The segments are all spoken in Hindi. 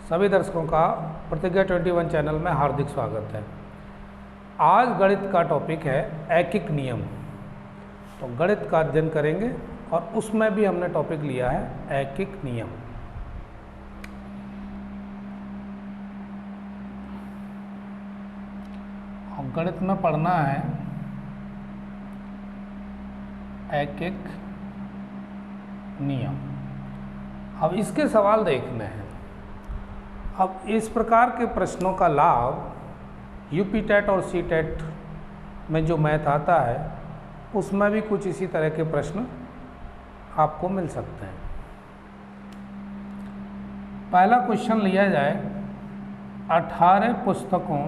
सभी दर्शकों का प्रतिज्ञा 21 चैनल में हार्दिक स्वागत है। आज गणित का टॉपिक है ऐकिक नियम। तो गणित का अध्ययन करेंगे और उसमें भी हमने टॉपिक लिया है ऐकिक नियम। और गणित में पढ़ना है ऐकिक नियम। अब इसके सवाल देखने हैं। अब इस प्रकार के प्रश्नों का लाभ यूपी टेट और सी टेट में जो मैथ आता है उसमें भी कुछ इसी तरह के प्रश्न आपको मिल सकते हैं। पहला क्वेश्चन लिया जाए, 18 पुस्तकों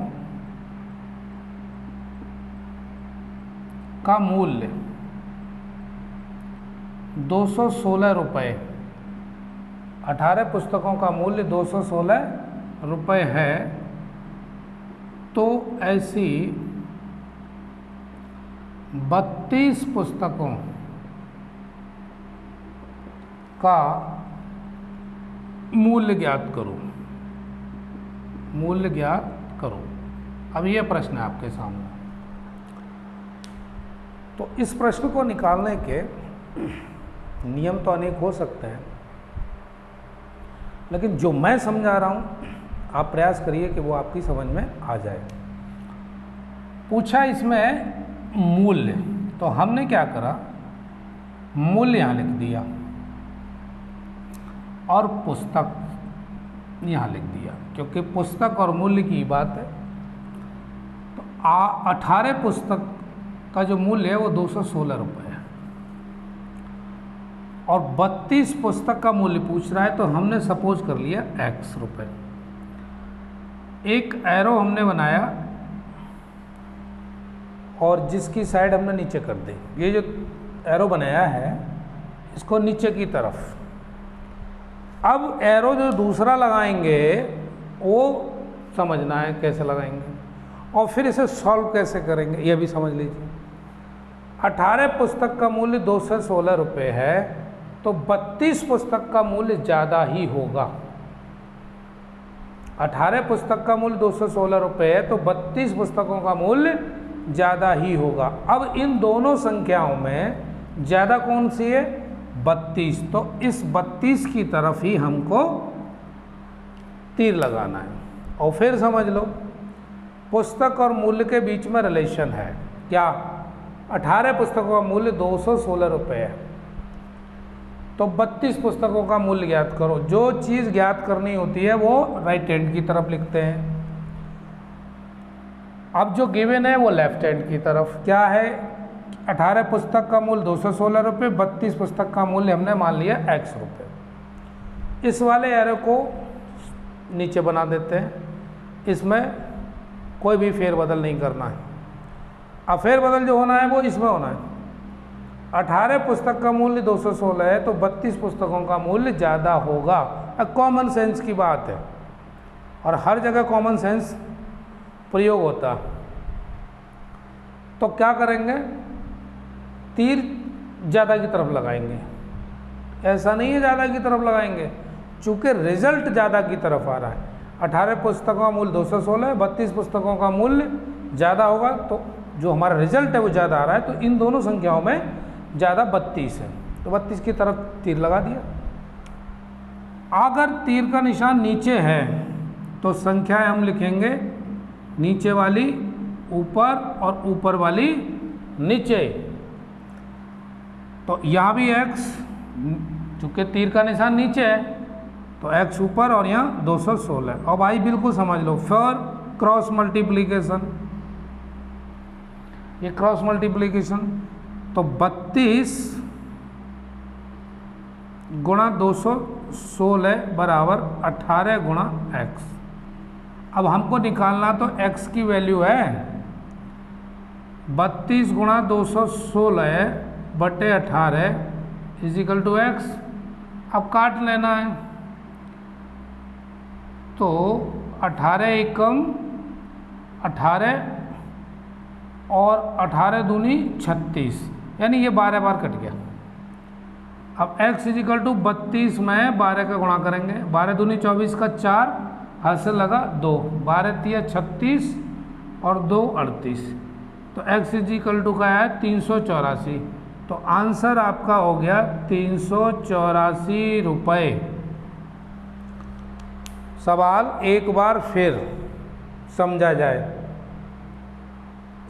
का मूल्य 216 रुपये। 18 पुस्तकों का मूल्य 216 रुपये है, तो ऐसी 32 पुस्तकों का मूल्य ज्ञात करो। मूल्य ज्ञात करो। अब ये प्रश्न है आपके सामने। तो इस प्रश्न को निकालने के नियम तो अनेक हो सकते हैं, लेकिन जो मैं समझा रहा हूँ आप प्रयास करिए कि वो आपकी समझ में आ जाए। पूछा इसमें मूल्य, तो हमने क्या करा, मूल्य यहाँ लिख दिया और पुस्तक यहाँ लिख दिया, क्योंकि पुस्तक और मूल्य की बात है। तो 18 पुस्तक का जो मूल्य है वो 216 रुपये है और 32 पुस्तक का मूल्य पूछ रहा है, तो हमने सपोज कर लिया x रुपये। एक एरो हमने बनाया और जिसकी साइड हमने नीचे कर दी। ये जो एरो बनाया है इसको नीचे की तरफ। अब एरो जो दूसरा लगाएंगे वो समझना है कैसे लगाएंगे और फिर इसे सॉल्व कैसे करेंगे ये भी समझ लीजिए। 18 पुस्तक का मूल्य 216 रुपये है, तो 32 पुस्तक का मूल्य ज़्यादा ही होगा। 18 पुस्तक का मूल्य 216 रुपये है, तो 32 पुस्तकों का मूल्य ज़्यादा ही होगा। अब इन दोनों संख्याओं में ज़्यादा कौन सी है? 32। तो इस 32 की तरफ ही हमको तीर लगाना है। और फिर समझ लो, पुस्तक और मूल्य के बीच में रिलेशन है क्या? 18 पुस्तकों का मूल्य 216 रुपये है, तो 32 पुस्तकों का मूल्य ज्ञात करो। जो चीज़ ज्ञात करनी होती है वो राइट हैंड की तरफ लिखते हैं। अब जो गिवन है वो लेफ्ट हैंड की तरफ। क्या है? 18 पुस्तक का मूल्य 216 रुपये, 32 पुस्तक का मूल्य हमने मान लिया x रुपये। इस वाले एरो को नीचे बना देते हैं, इसमें कोई भी फेरबदल नहीं करना है। अब फेरबदल जो होना है वो इसमें होना है। 18 पुस्तक का मूल्य 216 है, तो 32 पुस्तकों का मूल्य ज़्यादा होगा। कॉमन सेंस की बात है और हर जगह कॉमन सेंस प्रयोग होता। तो क्या करेंगे? तीर ज़्यादा की तरफ लगाएंगे। ऐसा नहीं है ज़्यादा की तरफ लगाएंगे, चूँकि रिजल्ट ज़्यादा की तरफ आ रहा है। 18 पुस्तकों का मूल्य 216 है, 32 पुस्तकों का मूल्य ज़्यादा होगा, तो जो हमारा रिजल्ट है वो ज़्यादा आ रहा है। तो इन दोनों संख्याओं में ज़्यादा 32 है, तो 32 की तरफ तीर लगा दिया। अगर तीर का निशान नीचे है तो संख्याएं हम लिखेंगे नीचे वाली ऊपर और ऊपर वाली नीचे। तो यहाँ भी x, चूँकि तीर का निशान नीचे है तो x ऊपर और यहाँ 216। और भाई बिल्कुल समझ लो, फिर क्रॉस मल्टीप्लीकेशन, ये क्रॉस मल्टीप्लीकेशन। तो 32 गुणा 216 बराबर 18 गुणा x। अब हमको निकालना तो x की वैल्यू है 32 गुणा 216 बटे 18 इजिकल टू x। अब काट लेना है, तो 18 एकम 18 और 18 दूनी 36, यानी ये 12 बार कट गया। अब x इजिकल टू 32 में 12 का गुणा करेंगे, 12 दूनी 24 का 4, हासिल लगा 2, 12 तिया 36 और 2 38, तो x इजिकल टू का है 384। तो आंसर आपका हो गया 384 रुपये। सवाल एक बार फिर समझा जाए,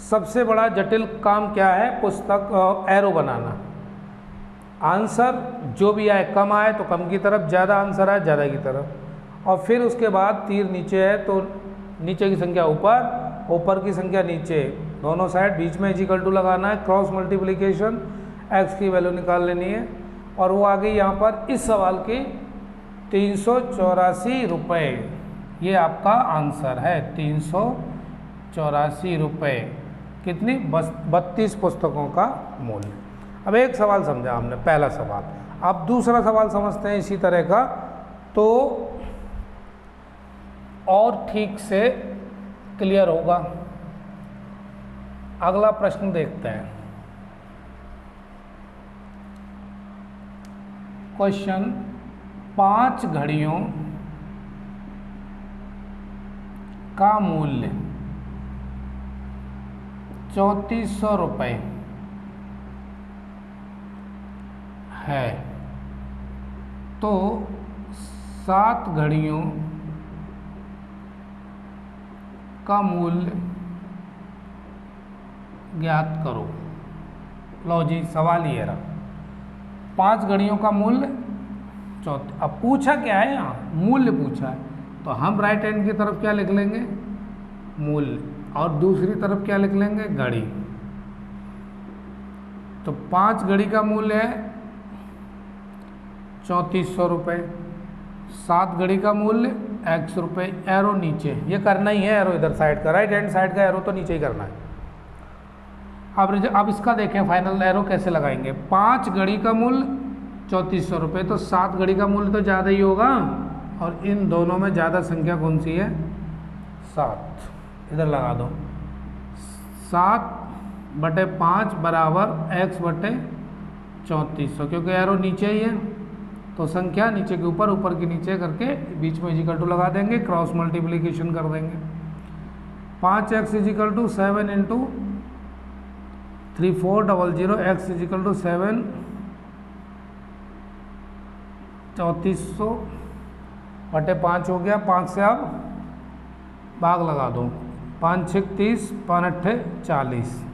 सबसे बड़ा जटिल काम क्या है? पुस्तक एरो बनाना। आंसर जो भी आए, कम आए तो कम की तरफ, ज़्यादा आंसर आए ज़्यादा की तरफ, और फिर उसके बाद तीर नीचे है तो नीचे की संख्या ऊपर, ऊपर की संख्या नीचे, दोनों साइड, बीच में इजिकल टू लगाना है, क्रॉस मल्टीप्लिकेशन, x की वैल्यू निकाल लेनी है, और वो आ गई यहाँ पर इस सवाल की 384 रुपये। ये आपका आंसर है 384 रुपये। कितनी? 32 पुस्तकों का मूल्य। अब एक सवाल समझा हमने, पहला सवाल। अब दूसरा सवाल समझते हैं इसी तरह का, तो और ठीक से क्लियर होगा। अगला प्रश्न देखते हैं। क्वेश्चन, 5 घड़ियों का मूल्य 3400 रुपये है, तो 7 घड़ियों का मूल्य ज्ञात करो। लो जी, सवाल ये रहा, 5 घड़ियों का मूल्य 34। अब पूछा क्या है? यहाँ मूल्य पूछा है, तो हम राइट हैंड की तरफ क्या लिख लेंगे? मूल्य, और दूसरी तरफ क्या लिख लेंगे? घड़ी। तो 5 घड़ी का मूल्य है 3400 रुपये, 7 घड़ी का मूल्य x रुपये, एरो नीचे, ये करना ही है, एरो इधर साइड का, राइट हैंड साइड का एरो तो नीचे ही करना है। अब इसका देखें फाइनल एरो कैसे लगाएंगे। 5 घड़ी का मूल्य 3400 रुपये, तो 7 घड़ी का मूल्य तो ज़्यादा ही होगा, और इन दोनों में ज़्यादा संख्या कौन सी है? 7। इधर लगा दो, 7/5 बराबर x बटे 3400, क्योंकि एरो नीचे ही है तो संख्या नीचे के ऊपर, ऊपर के नीचे करके बीच में इजिकल टू लगा देंगे, क्रॉस मल्टीप्लिकेशन कर देंगे। 5x equal to 7 into 3400, x equal to 7 3400 बटे 5 हो गया। 5 से अब भाग लगा दो, 5 6 30, 5 8 40,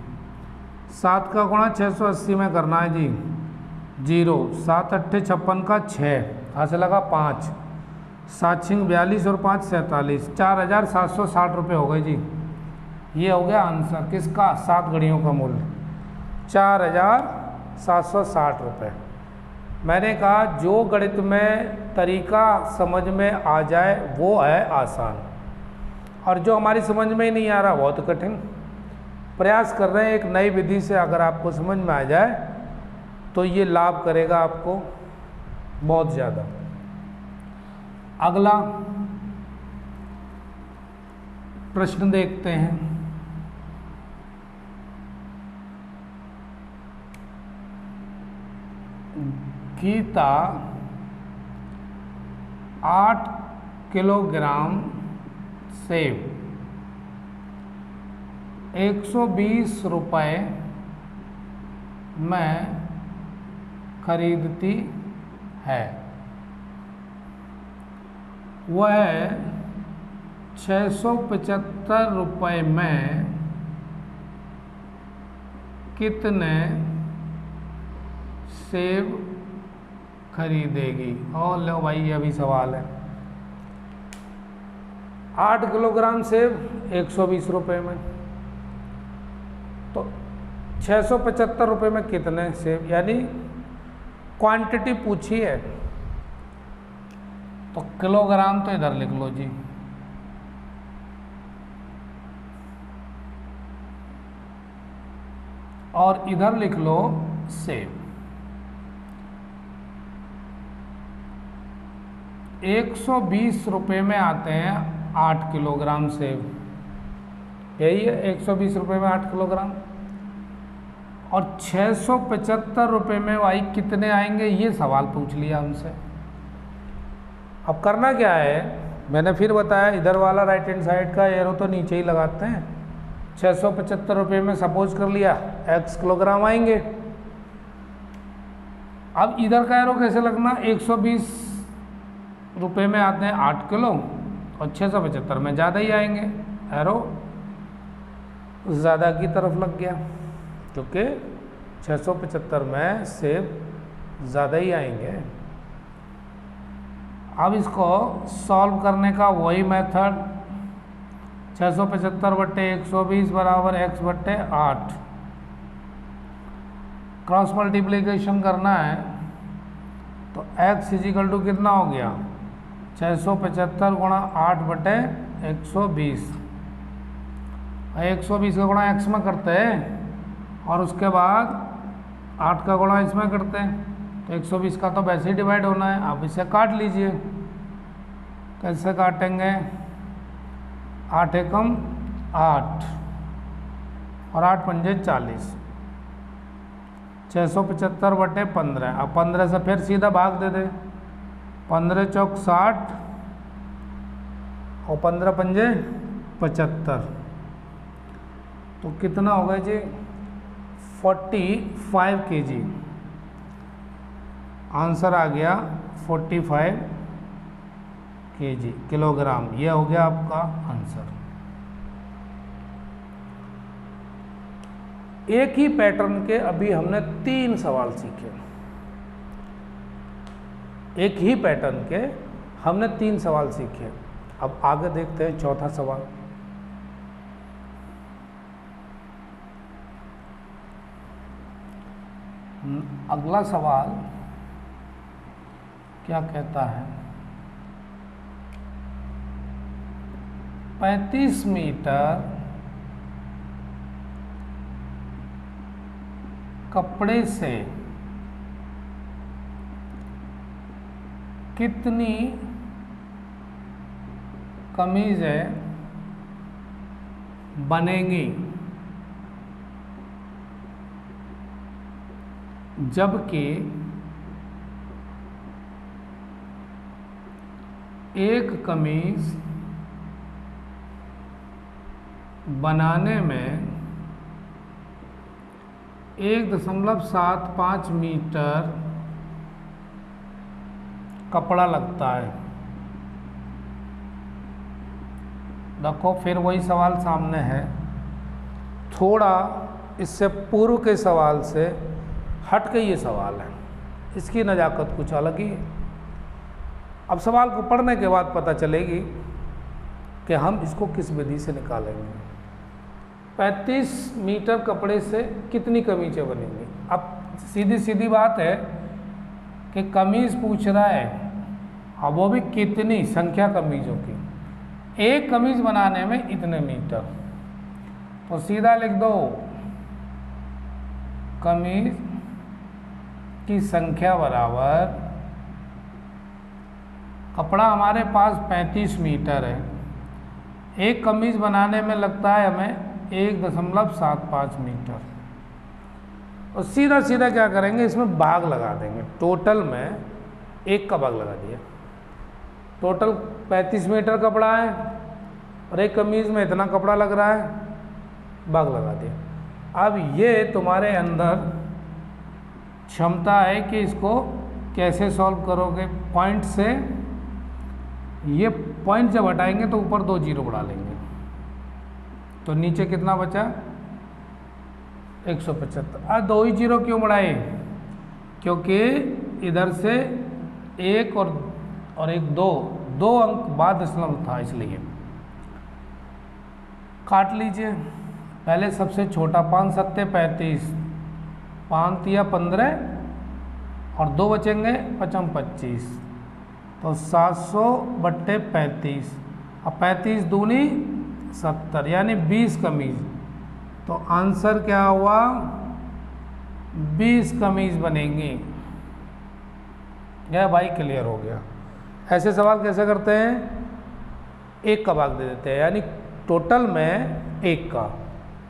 7 का गुणा 680 में करना है जी, 0, 7 8 56 का 6, यहाँ से लगा 5, 7 6 42 और 5 47, 4760 रुपये हो गए जी। ये हो गया आंसर किसका? 7 घड़ियों का मूल्य 4760 रुपये। मैंने कहा जो गणित में तरीका समझ में आ जाए वो है आसान, और जो हमारी समझ में ही नहीं आ रहा बहुत कठिन। प्रयास कर रहे हैं एक नई विधि से, अगर आपको समझ में आ जाए तो ये लाभ करेगा आपको बहुत ज़्यादा। अगला प्रश्न देखते हैं। गीता 8 किलोग्राम सेब 120 रुपये में खरीदती है, वह 675 रुपये में कितने सेब खरीदेगी? और लो भाई, ये भी सवाल है। 8 किलोग्राम सेब 120 रुपये में, तो 675 रुपये में कितने सेब, यानी क्वांटिटी पूछी है, तो किलोग्राम तो इधर लिख लो जी, और इधर लिख लो सेब। 120 रुपये में आते हैं 8 किलोग्राम सेब, यही है 120 रुपये में 8 किलोग्राम। और 675 रुपये में भाई कितने आएंगे, ये सवाल पूछ लिया हमसे। अब करना क्या है, मैंने फिर बताया इधर वाला राइट हैंड साइड का एरो तो नीचे ही लगाते हैं। 675 रुपये में सपोज कर लिया x किलोग्राम आएंगे। अब इधर का एरो कैसे लगना, 120 रुपये में आते हैं 8 किलो और 675 में ज़्यादा ही आएंगे, एरो ज़्यादा की तरफ लग गया क्योंकि 675 में सेब ज़्यादा ही आएंगे। अब इसको सॉल्व करने का वही मेथड, 675 बट्टे 120 बराबर x बट्टे 8, क्रॉस मल्टीप्लिकेशन करना है तो x इजिकल टू कितना हो गया, 675 गुणा 8 बटे 120। 120 का गुणा x में करते हैं और उसके बाद 8 का गुणा इसमें करते हैं, तो 120 का तो वैसे ही डिवाइड होना है। आप इसे काट लीजिए, कैसे काटेंगे, 8 एकम 8 और 8 पंजे 40, 675 बटे 15। अब 15 से फिर सीधा भाग दे दे, 15 चौक 60 और 15 पंजे 75, तो कितना होगा जी, 45 kg। आंसर आ गया 45 kg, किलोग्राम। ये हो गया आपका आंसर। एक ही पैटर्न के अभी हमने 3 सवाल सीखे। एक ही पैटर्न के हमने 3 सवाल सीखे। अब आगे देखते हैं चौथा सवाल। अगला सवाल क्या कहता है, 35 मीटर कपड़े से कितनी कमीजें बनेंगी जबकि एक कमीज बनाने में 1.75 मीटर कपड़ा लगता है। देखो फिर वही सवाल सामने है, थोड़ा इससे पूर्व के सवाल से हट के ये सवाल है, इसकी नज़ाकत कुछ अलग ही है। अब सवाल को पढ़ने के बाद पता चलेगी कि हम इसको किस विधि से निकालेंगे। 35 मीटर कपड़े से कितनी कमीजें बनेंगी। अब सीधी सीधी बात है कि कमीज पूछ रहा है, अब वो भी कितनी, संख्या कमीजों की। एक कमीज बनाने में इतने मीटर, तो सीधा लिख दो कमीज की संख्या बराबर, कपड़ा हमारे पास 35 मीटर है, एक कमीज बनाने में लगता है हमें 1.75 मीटर। और सीधा सीधा क्या करेंगे, इसमें भाग लगा देंगे। टोटल में 1 का भाग लगा दिया, टोटल 35 मीटर कपड़ा है और एक कमीज में इतना कपड़ा लग रहा है, भाग लगा दिया। अब ये तुम्हारे अंदर क्षमता है कि इसको कैसे सॉल्व करोगे। पॉइंट से ये पॉइंट जब हटाएंगे तो ऊपर 2 जीरो बढ़ा लेंगे, तो नीचे कितना बचा, 175। आज 2 ही जीरो क्यों बढ़ाए, क्योंकि इधर से 1 और 1 2 अंक बाद दशमलव था, इसलिए काट लीजिए। पहले सबसे छोटा 5 सत्ते 35, 5 तिया 15 और 2 बचेंगे 55 25, तो 700 बट्टे 35। अब 35 दूनी 70, यानी 20 कमीज। तो आंसर क्या हुआ, 20 कमीज बनेंगी। यह भाई क्लियर हो गया। ऐसे सवाल कैसे करते हैं, 1 का भाग दे देते हैं, यानी टोटल में 1 का,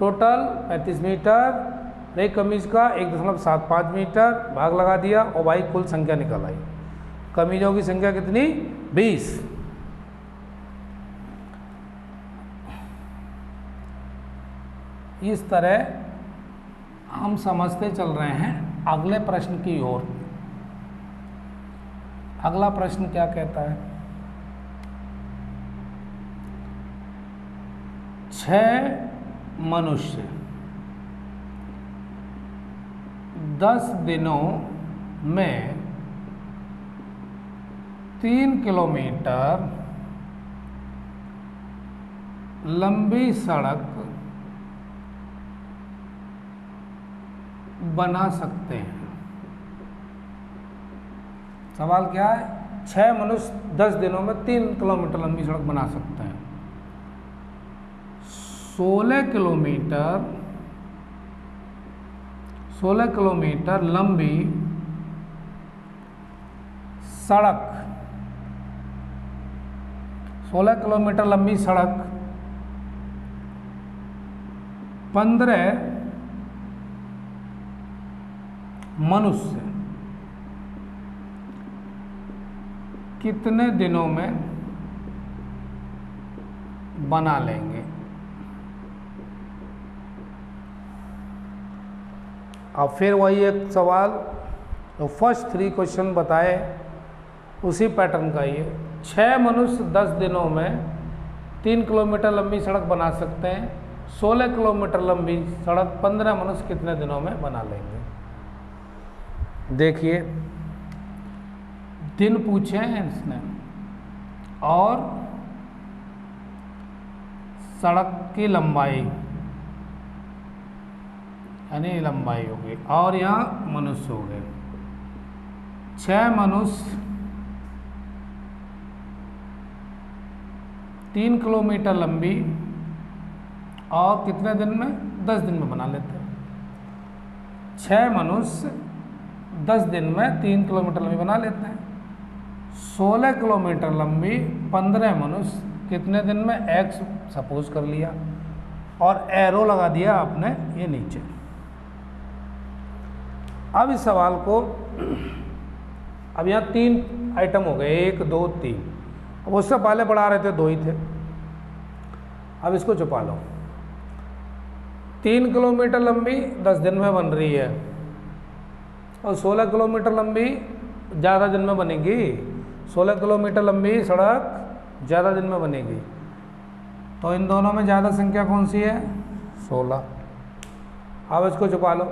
टोटल 35 मीटर एक कमीज का 1.75 मीटर भाग लगा दिया और भाई कुल संख्या निकल आई। कमीजों की संख्या कितनी? 20। इस तरह हम समझते चल रहे हैं अगले प्रश्न की ओर। अगला प्रश्न क्या कहता है? 6 मनुष्य 10 दिनों में 3 किलोमीटर लंबी सड़क बना सकते हैं। सवाल क्या है? 6 मनुष्य 10 दिनों में 3 किलोमीटर लंबी सड़क बना सकते हैं। 16 किलोमीटर लंबी सड़क 16 किलोमीटर लंबी सड़क 15 मनुष्य कितने दिनों में बना लेंगे? अब फिर वही एक सवाल, तो फर्स्ट 3 क्वेश्चन बताए उसी पैटर्न का ये। 6 मनुष्य 10 दिनों में 3 किलोमीटर लंबी सड़क बना सकते हैं। 16 किलोमीटर लंबी सड़क 15 मनुष्य कितने दिनों में बना लेंगे? देखिए, दिन पूछे हैं इसने और सड़क की लंबाई यानी लंबाई हो गई और यहाँ मनुष्य हो गए। 6 मनुष्य 3 किलोमीटर लंबी और कितने दिन में? 10 दिन में बना लेते हैं। 6 मनुष्य 10 दिन में 3 किलोमीटर लंबी बना लेते हैं। 16 किलोमीटर लंबी 15 मनुष्य कितने दिन में? एक्स सपोज कर लिया और एरो लगा दिया आपने ये नीचे। अब इस सवाल को, अब यहाँ 3 आइटम हो गए, 1 2 3। अब उससे पहले बढ़ा रहे थे 2 ही थे। अब इसको छुपा लो। 3 किलोमीटर लंबी 10 दिन में बन रही है और 16 किलोमीटर लंबी ज़्यादा दिन में बनेगी। 16 किलोमीटर लंबी सड़क ज़्यादा दिन में बनेगी, तो इन दोनों में ज़्यादा संख्या कौन सी है? 16। अब इसको छुपा लो।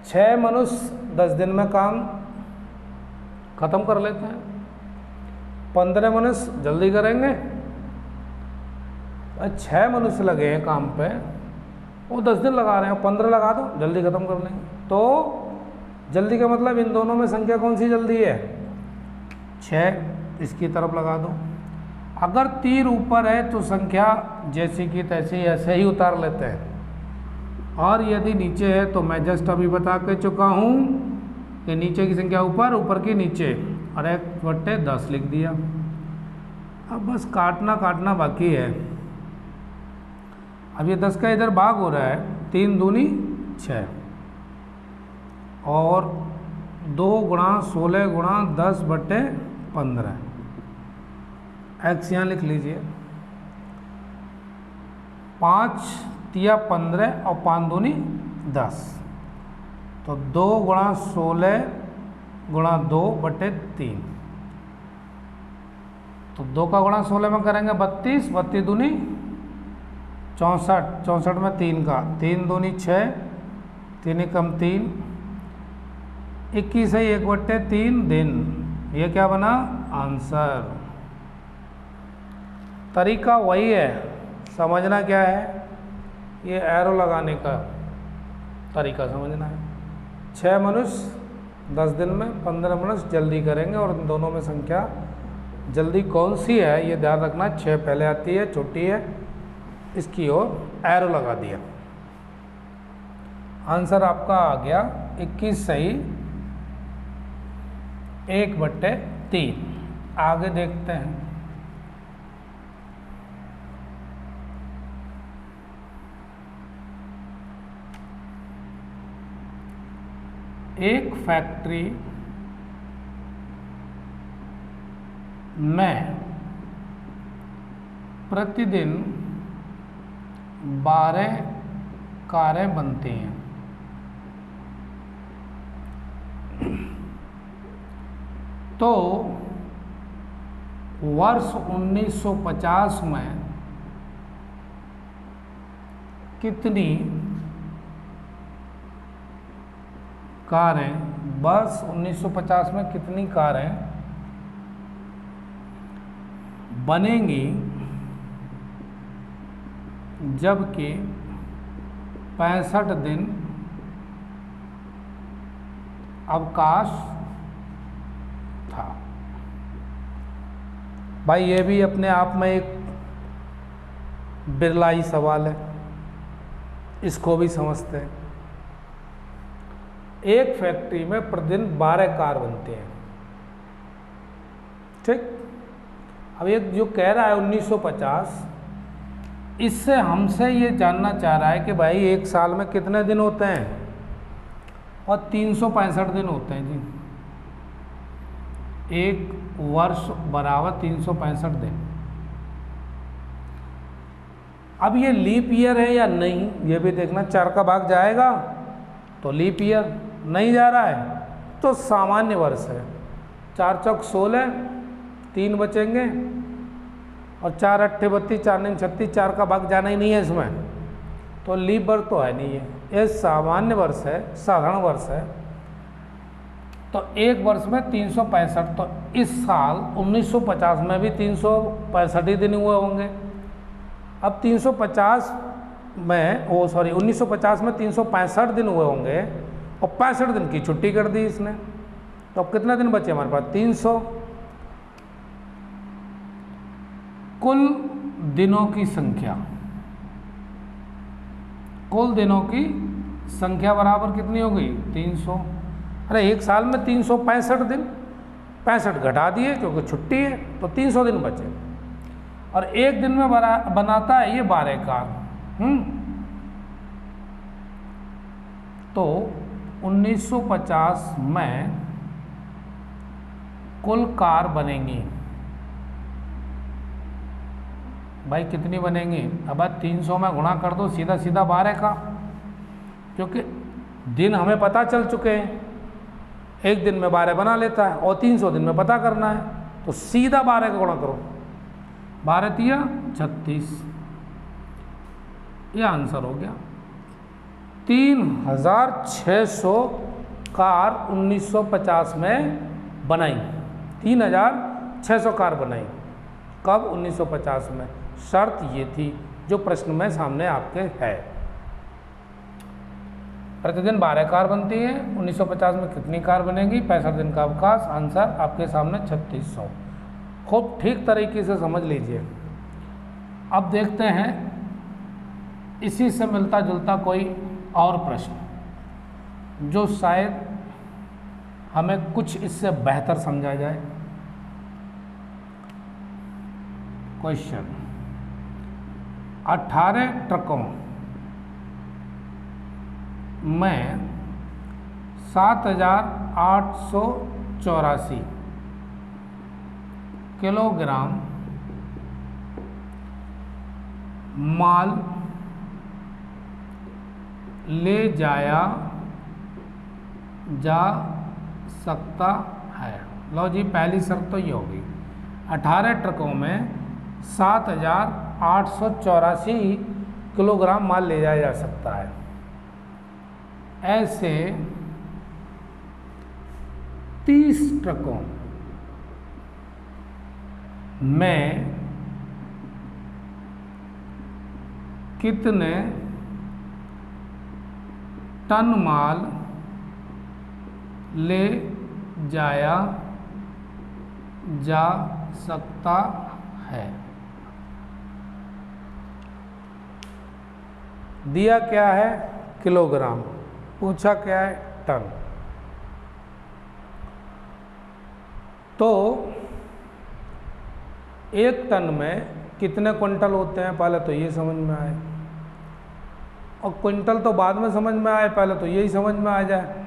6 मनुष्य 10 दिन में काम खत्म कर लेते हैं। 15 मनुष्य जल्दी करेंगे। 6 मनुष्य लगे हैं काम पे, वो 10 दिन लगा रहे हैं, 15 लगा दो, जल्दी खत्म कर लेंगे। तो जल्दी का मतलब इन दोनों में संख्या कौन सी जल्दी है? 6। इसकी तरफ लगा दो। अगर तीर ऊपर है तो संख्या जैसी की तैसी ऐसे ही उतार लेते हैं, और यदि नीचे है तो मैं जस्ट अभी बता के चुका हूँ कि नीचे की संख्या ऊपर, ऊपर की नीचे, और 1/10 लिख दिया। अब बस काटना बाकी है। अब ये 10 का इधर भाग हो रहा है, 3 दूनी 6 और 2 गुणा 16 गुणा 10/15। एक्स यहाँ लिख लीजिए। 5 तिया 15 और 5 दूनी 10, तो 2 गुणा 16 गुणा 2/3। तो 2 का गुणा 16 में करेंगे 32, 32 दूनी 64, 64 में 3 का, 3 दूनी 6, 3 कम 3, 21 है 1/3 दिन। ये क्या बना? आंसर। तरीका वही है, समझना क्या है? ये एरो लगाने का तरीका समझना है। 6 मनुष्य 10 दिन में, 15 मनुष्य जल्दी करेंगे, और इन दोनों में संख्या जल्दी कौन सी है ये ध्यान रखना। 6 पहले आती है, छोटी है, इसकी ओर एरो लगा दिया। आंसर आपका आ गया 21 सही, 1/3। आगे देखते हैं। एक फैक्ट्री में प्रतिदिन 12 कारें बनती हैं। तो वर्ष 1950 में कितनी कारें, वर्ष 1950 में कितनी कारें बनेंगी, जबकि 65 दिन अवकाश था। भाई ये भी अपने आप में एक बिरलाई सवाल है, इसको भी समझते हैं। एक फैक्ट्री में प्रतिदिन 12 कार बनते हैं, ठीक। अब एक जो कह रहा है 1950, इससे हमसे ये जानना चाह रहा है कि भाई एक साल में कितने दिन होते हैं, और 365 दिन होते हैं जी। एक वर्ष बराबर 365 दिन। अब ये लीप ईयर है या नहीं, ये भी देखना। 4 का भाग जाएगा तो लीप ईयर, नहीं जा रहा है तो सामान्य वर्ष है। 4 चौक 16, 3 बचेंगे, और 4 अट्ठे 32, 4 9 36, 4 का भाग जाना ही नहीं है इसमें, तो लीप वर्ष तो है नहीं है। ये सामान्य वर्ष है, साधारण वर्ष है। तो एक वर्ष में 365, तो इस साल 1950 में भी 365 ही दिन हुए होंगे। अब 350 में 1950 में 365 दिन हुए होंगे, और 65 दिन की छुट्टी कर दी इसने, तो अब कितने दिन बचे हमारे पास? 300। कुल दिनों की संख्या, कुल दिनों की संख्या बराबर कितनी हो गई? 300। अरे एक साल में 365 दिन, 65 घटा दिए क्योंकि छुट्टी है, तो 300 दिन बचे। और एक दिन में बनाता है ये 12 कार। तो 1950 में कुल कार बनेंगी, भाई कितनी बनेंगी? अब 300 में गुणा कर दो सीधा सीधा 12 का, क्योंकि दिन हमें पता चल चुके हैं। एक दिन में 12 बना लेता है, और 300 दिन में पता करना है, तो सीधा 12 का गुणा करो। 12 तिया 36, ये आंसर हो गया। 3600 कार 1950 में बनाई। 3600 कार बनाई। कब? 1950 में। शर्त ये थी जो प्रश्न में सामने आपके है। प्रतिदिन 12 कार बनती है, 1950 में कितनी कार बनेगी? 65 दिन का अवकाश। आंसर आपके सामने 3600। खूब ठीक तरीके से समझ लीजिए। अब देखते हैं इसी से मिलता जुलता कोई और प्रश्न जो शायद हमें कुछ इससे बेहतर समझा जाए। क्वेश्चन, 18 ट्रकों में 7884 किलोग्राम माल ले जाया जा सकता है। लो जी, पहली शर्त तो ये होगी, 18 ट्रकों में 7884 किलोग्राम माल ले जाया जा सकता है। ऐसे 30 ट्रकों में कितने टन माल ले जाया जा सकता है? दिया क्या है? किलोग्राम। पूछा क्या है? टन। तो एक टन में कितने क्विंटल होते हैं, पहले तो ये समझ में आए, और क्विंटल तो बाद में समझ में आए, पहले तो यही समझ में आ जाए।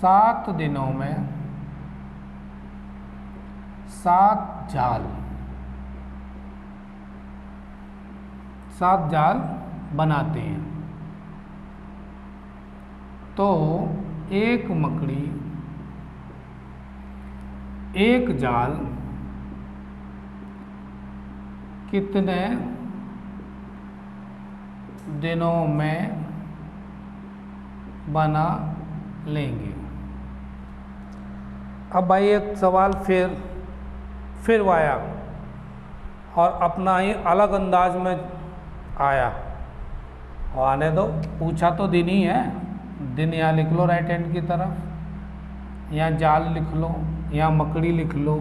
7 दिनों में 7 जाल बनाते हैं तो एक मकड़ी एक जाल कितने दिनों में बना लेंगे। अब भाई एक सवाल फिर आया और अपना ही अलग अंदाज में आया, और आने दो, पूछा तो दिन ही है। दिन यहाँ लिख लो राइट हैंड की तरफ, यहाँ जाल लिख लो, यहाँ मकड़ी लिख लो।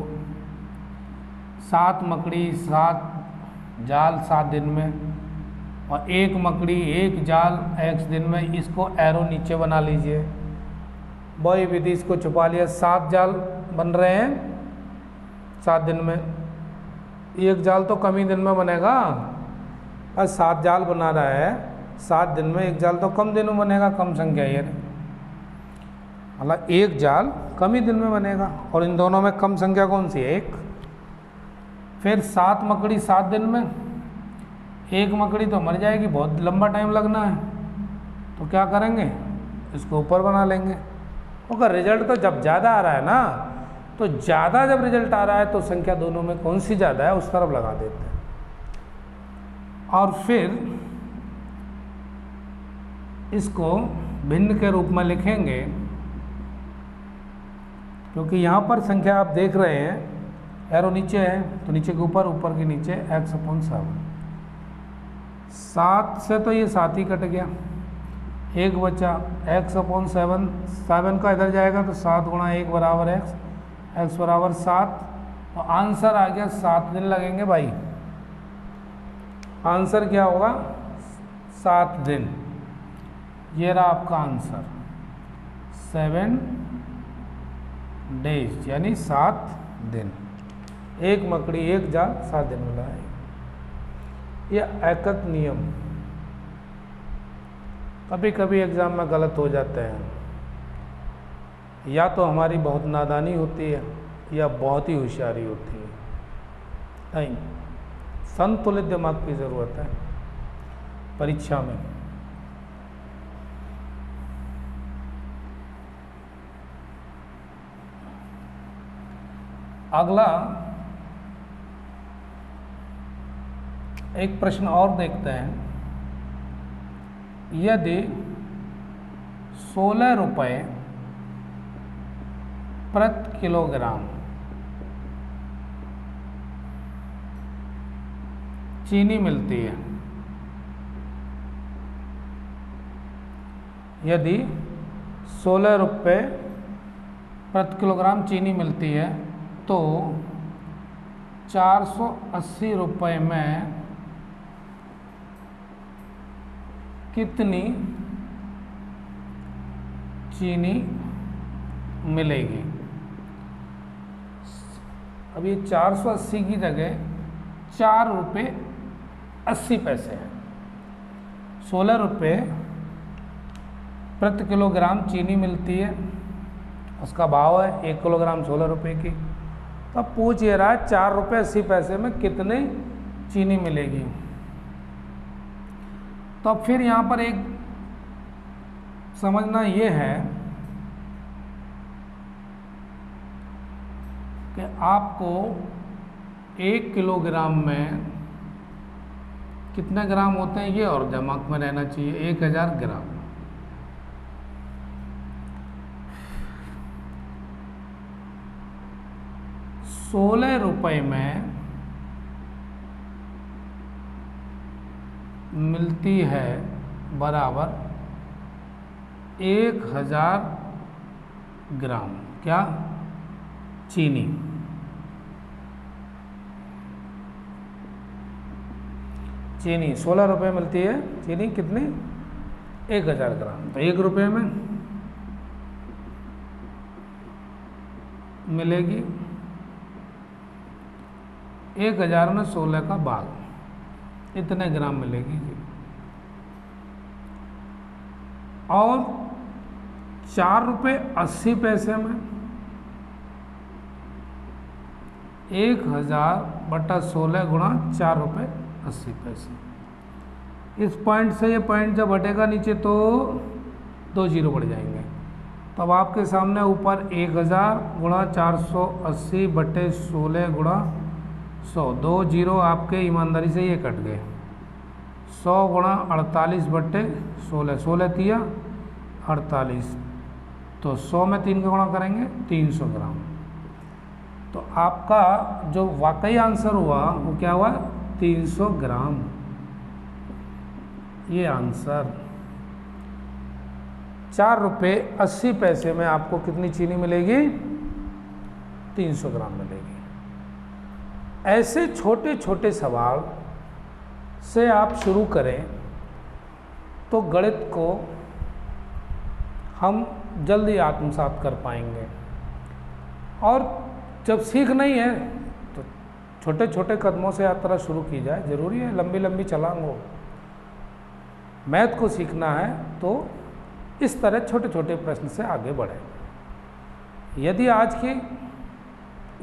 7 मकड़ी 7 जाल 7 दिन में, और एक मकड़ी एक जाल x दिन में। इसको एरो नीचे बना लीजिए, वही विधि इसको छुपा लिया। 7 जाल बन रहे हैं 7 दिन में, एक जाल तो कम ही दिन में बनेगा। और 7 जाल बना रहा है 7 दिन में, एक जाल तो कम दिन में बनेगा, कम संख्या ये। मतलब एक जाल कम ही दिन में बनेगा, और इन दोनों में कम संख्या कौन सी है? 1। फिर 7 मकड़ी 7 दिन में, एक मकड़ी तो मर जाएगी, बहुत लंबा टाइम लगना है, तो क्या करेंगे? इसको ऊपर बना लेंगे। अगर रिजल्ट तो जब ज़्यादा आ रहा है ना, तो ज़्यादा जब रिजल्ट आ रहा है तो संख्या दोनों में कौन सी ज़्यादा है उस तरफ लगा देते हैं। और फिर इसको भिन्न के रूप में लिखेंगे, क्योंकि यहाँ पर संख्या आप देख रहे हैं एरो नीचे है, तो नीचे के ऊपर, ऊपर के नीचे x/7। 7 से तो ये 7 ही कट गया, 1 बचा x/7। 7 का इधर जाएगा तो 7 गुणा 1 बराबर x, x बराबर 7। तो आंसर आ गया 7 दिन लगेंगे भाई। आंसर क्या होगा? 7 दिन। ये रहा आपका आंसर, 7 डेज, यानी 7 दिन। एक मकड़ी एक जाल 7 दिन में लगाएगी। यह एकत नियम कभी कभी एग्ज़ाम में गलत हो जाते हैं, या तो हमारी बहुत नादानी होती है या बहुत ही होशियारी होती है। नहीं, संतुलित दिमाग की ज़रूरत है परीक्षा में। अगला एक प्रश्न और देखते हैं। यदि 16 रुपये प्रति किलोग्राम चीनी मिलती है, यदि 16 रुपये प्रति किलोग्राम चीनी मिलती है तो 480 रुपये में कितनी चीनी मिलेगी? अब ये 480 की जगह 4 रुपये 80 पैसे है। 16 रुपये प्रति किलोग्राम चीनी मिलती है, उसका भाव है 1 किलोग्राम 16 रुपये की। तो अब पूछ ये रहा है 4 रुपये 80 पैसे में कितनी चीनी मिलेगी। तो फिर यहाँ पर एक समझना ये है कि आपको 1 किलोग्राम में कितने ग्राम होते हैं ये और दिमाग में रहना चाहिए। 1000 ग्राम। ₹16 में मिलती है बराबर 1000 ग्राम क्या? चीनी। चीनी 16 रुपये मिलती है, चीनी कितनी? 1000 ग्राम। तो 1 रुपये में मिलेगी 1000 में 16 का भाग, इतने ग्राम मिलेगी जी। और ₹4.80 में 1000/16 गुणा ₹4.80। इस पॉइंट से ये पॉइंट जब हटेगा नीचे तो 2 जीरो बढ़ जाएंगे। तब आपके सामने ऊपर 1000 गुणा 480/16 गुणा 100, 2 जीरो आपके ईमानदारी से ये कट गए। 100 गुणा 48/16, 16 तिया 48, तो 100 में 3 का गुणा करेंगे 300 ग्राम। तो आपका जो वाकई आंसर हुआ वो क्या हुआ? 300 ग्राम। ये आंसर ₹4.80 में आपको कितनी चीनी मिलेगी? 300 ग्राम मिलेगी। ऐसे छोटे छोटे सवाल से आप शुरू करें तो गणित को हम जल्दी आत्मसात कर पाएंगे। और जब सीखना ही है तो छोटे छोटे कदमों से यात्रा शुरू की जाए। ज़रूरी है लंबी लंबी छलांग हो। मैथ को सीखना है तो इस तरह छोटे छोटे प्रश्न से आगे बढ़ें। यदि आज की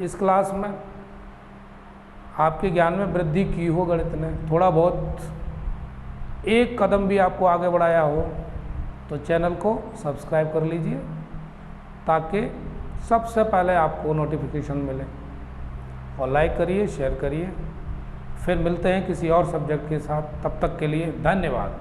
इस क्लास में आपके ज्ञान में वृद्धि की हो, गणित ने थोड़ा बहुत एक कदम भी आपको आगे बढ़ाया हो, तो चैनल को सब्सक्राइब कर लीजिए ताकि सबसे पहले आपको नोटिफिकेशन मिले। और लाइक करिए, शेयर करिए। फिर मिलते हैं किसी और सब्जेक्ट के साथ। तब तक के लिए धन्यवाद।